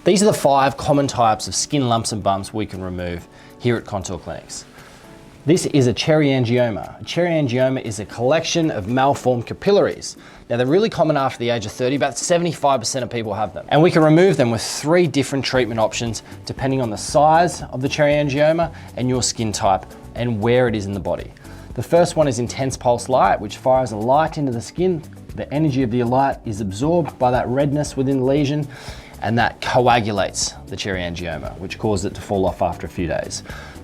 These are the 5 common types of skin lumps and bumps we can remove here at Contour Clinics. This is a cherry angioma. A cherry angioma is a collection of malformed capillaries. Now they're really common after the age of 30, about 75% of people have them. And we can remove them with 3 different treatment options depending on the size of the cherry angioma and your skin type and where it is in the body. The first one is intense pulse light, which fires a light into the skin. The energy of the light is absorbed by that redness within the lesion, and that coagulates the cherry angioma, which causes it to fall off after a few days.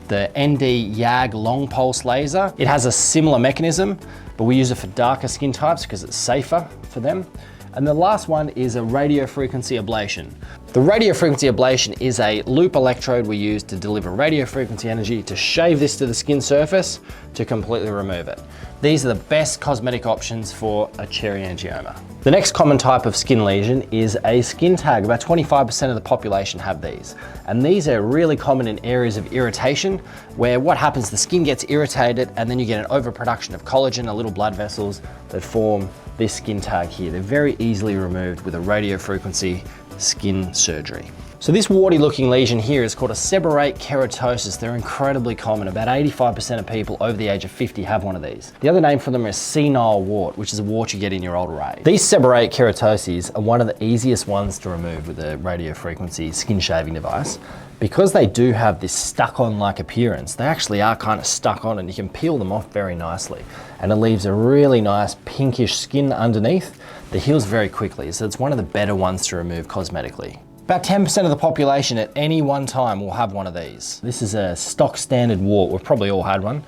The ND-YAG long pulse laser, it has a similar mechanism, but we use it for darker skin types because it's safer for them. And the last one is a radiofrequency ablation. The radiofrequency ablation is a loop electrode we use to deliver radiofrequency energy to shave this to the skin surface to completely remove it. These are the best cosmetic options for a cherry angioma. The next common type of skin lesion is a skin tag. About 25% of the population have these. And these are really common in areas of irritation, where what happens, the skin gets irritated and then you get an overproduction of collagen, little blood vessels that form this skin tag here. They're very easily removed with a radiofrequency skin surgery. So this warty looking lesion here is called a seborrheic keratosis. They're incredibly common. About 85% of people over the age of 50 have one of these. The other name for them is senile wart, which is a wart you get in your older age. These seborrheic keratoses are one of the easiest ones to remove with a radiofrequency skin shaving device. Because they do have this stuck-on-like appearance, they actually are kind of stuck on and you can peel them off very nicely. And it leaves a really nice pinkish skin underneath that heals very quickly. So it's one of the better ones to remove cosmetically. About 10% of the population at any one time will have one of these. This is a stock standard wart. We've probably all had one.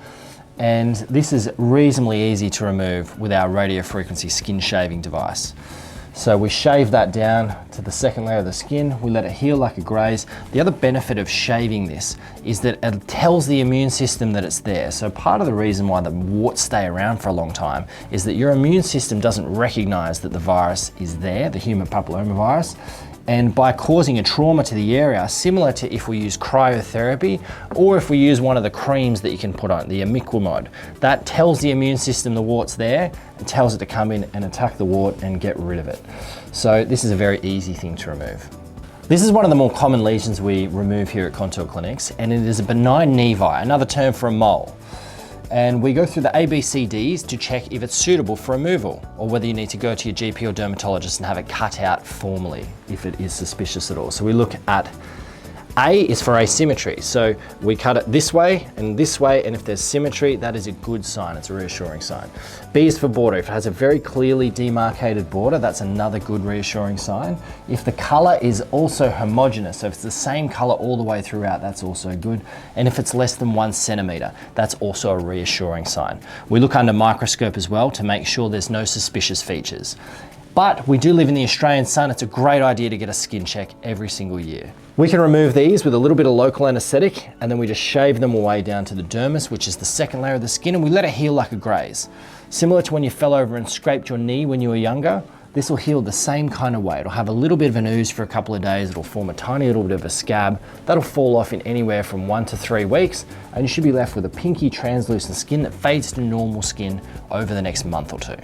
And this is reasonably easy to remove with our radiofrequency skin shaving device. So we shave that down to the second layer of the skin, we let it heal like a graze. The other benefit of shaving this is that it tells the immune system that it's there. So part of the reason why the warts stay around for a long time is that your immune system doesn't recognize that the virus is there, the human papillomavirus. And by causing a trauma to the area, similar to if we use cryotherapy or if we use one of the creams that you can put on, the imiquimod, that tells the immune system the wart's there and tells it to come in and attack the wart and get rid of it. So this is a very easy thing to remove. This is one of the more common lesions we remove here at Contour Clinics, and it is a benign nevi, another term for a mole. And we go through the ABCDs to check if it's suitable for removal or whether you need to go to your GP or dermatologist and have it cut out formally if it is suspicious at all. So we look at A is for asymmetry. So we cut it this way, and if there's symmetry, that is a good sign, it's a reassuring sign. B is for border. If it has a very clearly demarcated border, that's another good reassuring sign. If the color is also homogeneous, so if it's the same color all the way throughout, that's also good. And if it's less than 1 centimeter, that's also a reassuring sign. We look under microscope as well to make sure there's no suspicious features. But we do live in the Australian sun. It's a great idea to get a skin check every single year. We can remove these with a little bit of local anesthetic, and then we just shave them away down to the dermis, which is the second layer of the skin, and we let it heal like a graze. Similar to when you fell over and scraped your knee when you were younger, this will heal the same kind of way. It'll have a little bit of an ooze for a couple of days. It'll form a tiny little bit of a scab. That'll fall off in anywhere from 1 to 3 weeks, and you should be left with a pinky translucent skin that fades to normal skin over the next month or 2.